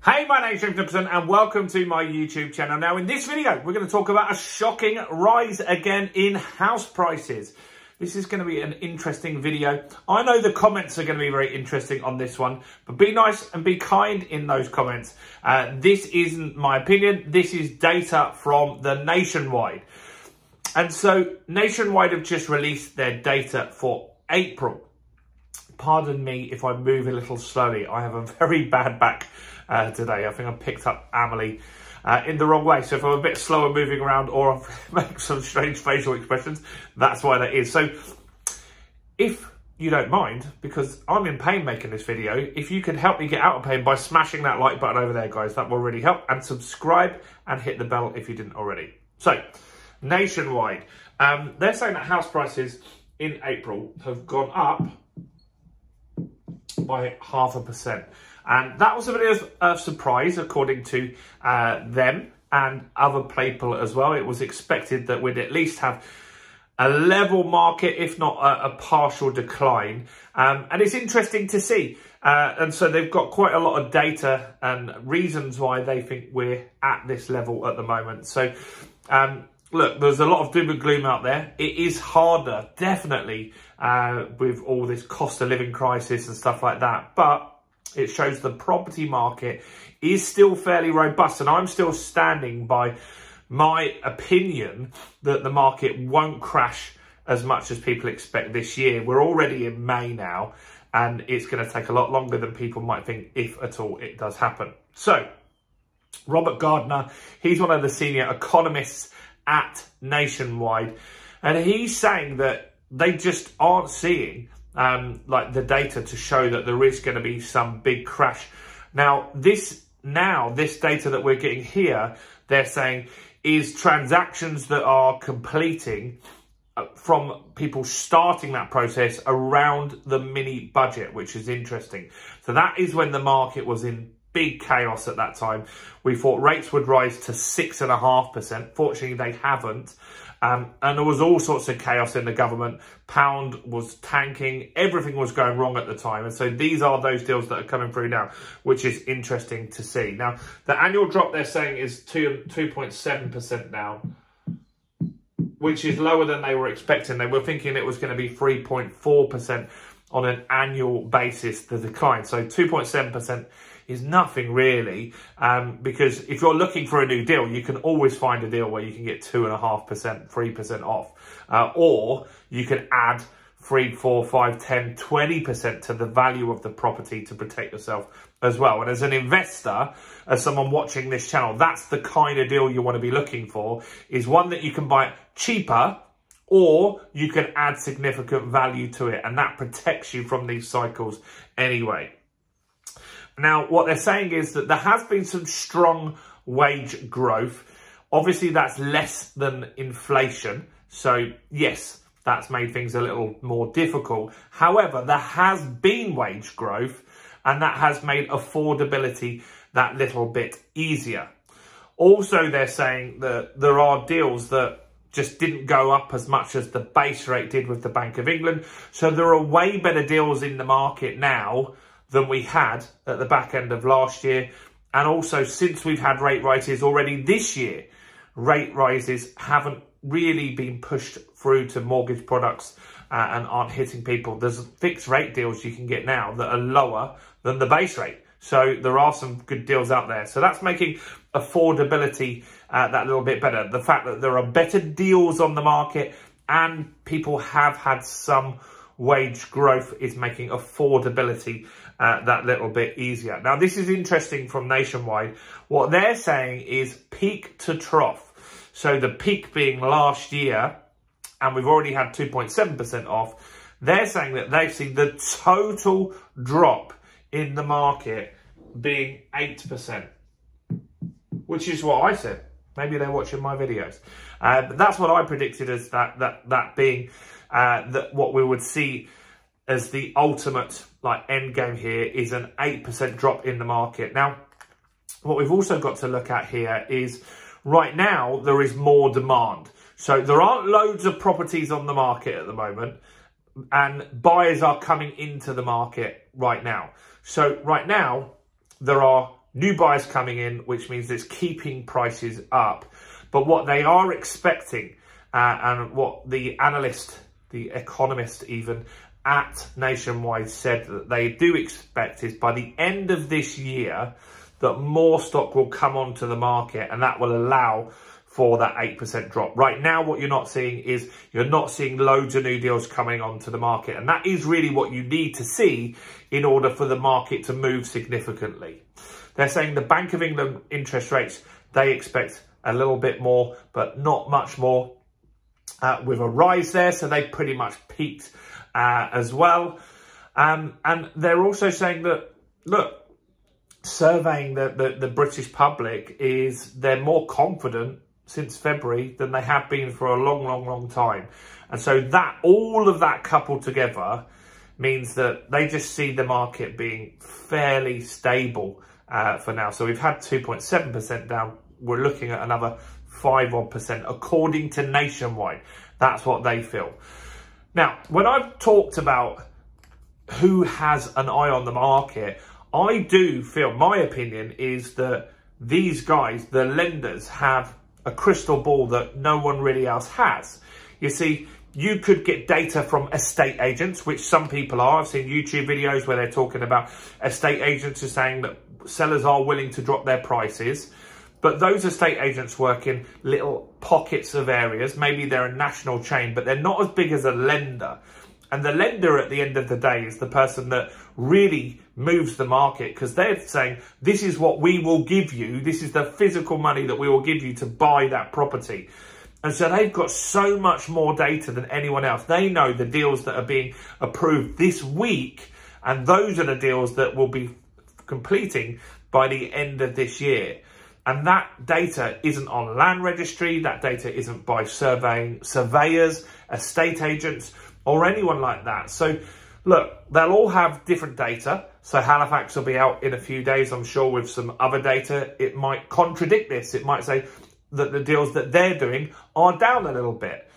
Hey, my name's James Nicholson and welcome to my YouTube channel. Now, in this video, we're going to talk about a shocking rise again in house prices. This is going to be an interesting video. I know the comments are going to be very interesting on this one, but be nice and be kind in those comments. This isn't my opinion. This is data from the Nationwide. And so Nationwide have just released their data for April. Pardon me if I move a little slowly. I have a very bad back today. I think I picked up Amelie in the wrong way. So if I'm a bit slower moving around or I make some strange facial expressions, that's why that is. So if you don't mind, because I'm in pain making this video, if you could help me get out of pain by smashing that like button over there, guys, that will really help. And subscribe and hit the bell if you didn't already. So Nationwide, they're saying that house prices in April have gone up by 0.5%. And that was a bit of a surprise, according to them and other people as well. It was expected that we'd at least have a level market, if not a partial decline. And it's interesting to see. And so they've got quite a lot of data and reasons why they think we're at this level at the moment. So, look, there's a lot of doom and gloom out there. It is harder, definitely, with all this cost of living crisis and stuff like that. But it shows the property market is still fairly robust. And I'm still standing by my opinion that the market won't crash as much as people expect this year. We're already in May now, and it's going to take a lot longer than people might think, if at all it does happen. So Robert Gardner, he's one of the senior economists at Nationwide, and he's saying that they just aren't seeing like the data to show that there is going to be some big crash. Now this data that we're getting here, they're saying is transactions that are completing from people starting that process around the mini budget, which is interesting. So that is when the market was in big chaos at that time. We thought rates would rise to 6.5%. Fortunately, they haven't. And there was all sorts of chaos in the government. Pound was tanking. Everything was going wrong at the time. And so these are those deals that are coming through now, which is interesting to see. Now, the annual drop they're saying is 2.7% now, which is lower than they were expecting. They were thinking it was going to be 3.4% on an annual basis, the decline. So 2.7% is nothing really, because if you're looking for a new deal, you can always find a deal where you can get 2.5%, 3% off, or you can add 3, 4, 5, 10, 20% to the value of the property to protect yourself as well. And as an investor, as someone watching this channel, that's the kind of deal you want to be looking for, is one that you can buy cheaper, or you can add significant value to it, and that protects you from these cycles anyway. Now, what they're saying is that there has been some strong wage growth. Obviously, that's less than inflation. So, yes, that's made things a little more difficult. However, there has been wage growth, and that has made affordability that little bit easier. Also, they're saying that there are deals that just didn't go up as much as the base rate did with the Bank of England. So there are way better deals in the market now than we had at the back end of last year. And also, since we've had rate rises already this year, rate rises haven't really been pushed through to mortgage products and aren't hitting people. There's fixed rate deals you can get now that are lower than the base rate. So there are some good deals out there. So that's making affordability that little bit better. The fact that there are better deals on the market and people have had some wage growth is making affordability that little bit easier. Now, this is interesting from Nationwide. What they're saying is peak to trough. So the peak being last year, and we've already had 2.7% off. They're saying that they've seen the total drop in the market being 8%, which is what I said. Maybe they're watching my videos. But that's what I predicted as that being what we would see as the ultimate end game here is an 8% drop in the market. Now, what we've also got to look at here is right now there is more demand. So there aren't loads of properties on the market at the moment, and buyers are coming into the market right now. So right now there are new buyers coming in, which means it's keeping prices up. But what they are expecting, and what the analyst, the economist even, at Nationwide said that they do expect is by the end of this year that more stock will come onto the market, and that will allow for that 8% drop. Right now, what you're not seeing is you're not seeing loads of new deals coming onto the market. And that is really what you need to see in order for the market to move significantly. They're saying the Bank of England interest rates, they expect a little bit more, but not much more with a rise there. So they pretty much peaked as well. And they're also saying that, look, surveying the British public is they're more confident since February than they have been for a long time. And so that all of that coupled together means that they just see the market being fairly stable for now. So we've had 2.7% down. We're looking at another 5% according to Nationwide. That's what they feel. Now, when I've talked about who has an eye on the market, I do feel, my opinion is that these guys, the lenders, have a crystal ball that no one really else has. You see, you could get data from estate agents, which some people are. I've seen YouTube videos where they're talking about estate agents are saying that sellers are willing to drop their prices. But those estate agents work in little pockets of areas. Maybe they're a national chain, but they're not as big as a lender. And the lender at the end of the day is the person that really moves the market, because they're saying, this is what we will give you. This is the physical money that we will give you to buy that property. And so they've got so much more data than anyone else. They know the deals that are being approved this week, and those are the deals that will be completing by the end of this year. And that data isn't on land registry. That data isn't by surveyors, estate agents, or anyone like that. So look, they'll all have different data. So Halifax will be out in a few days, I'm sure, with some other data. It might contradict this. It might say that the deals that they're doing are down a little bit.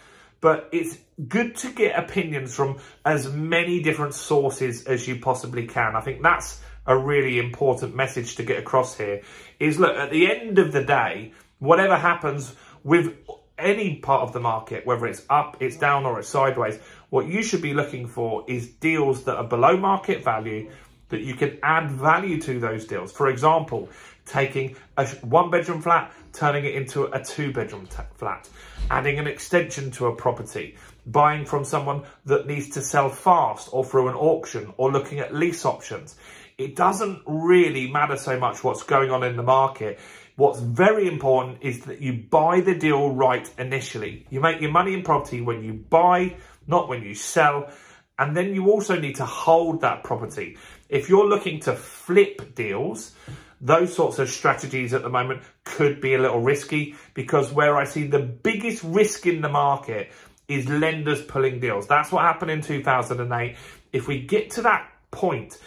But it's good to get opinions from as many different sources as you possibly can. I think that's a really important message to get across here is, look, at the end of the day, whatever happens with any part of the market, whether it's up, it's down, or it's sideways, what you should be looking for is deals that are below market value, that you can add value to those deals. For example, taking a one-bedroom flat, turning it into a two-bedroom flat, adding an extension to a property, buying from someone that needs to sell fast or through an auction, or looking at lease options. It doesn't really matter so much what's going on in the market. What's very important is that you buy the deal right initially. You make your money in property when you buy, not when you sell. And then you also need to hold that property. If you're looking to flip deals, those sorts of strategies at the moment could be a little risky, because where I see the biggest risk in the market is lenders pulling deals. That's what happened in 2008. If we get to that point,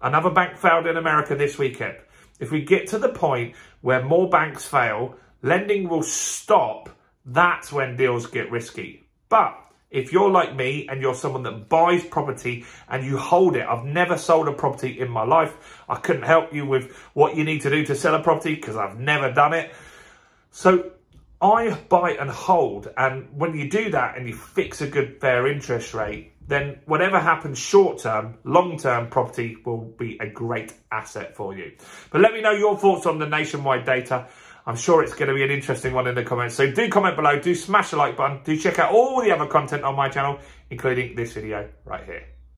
another bank failed in America this weekend. If we get to the point where more banks fail, lending will stop. That's when deals get risky. But if you're like me and you're someone that buys property and you hold it, I've never sold a property in my life. I couldn't help you with what you need to do to sell a property because I've never done it. So I buy and hold. And when you do that and you fix a good fair interest rate, then whatever happens short term, long term, property will be a great asset for you. But let me know your thoughts on the Nationwide data. I'm sure it's going to be an interesting one in the comments. So do comment below, do smash the like button, do check out all the other content on my channel, including this video right here.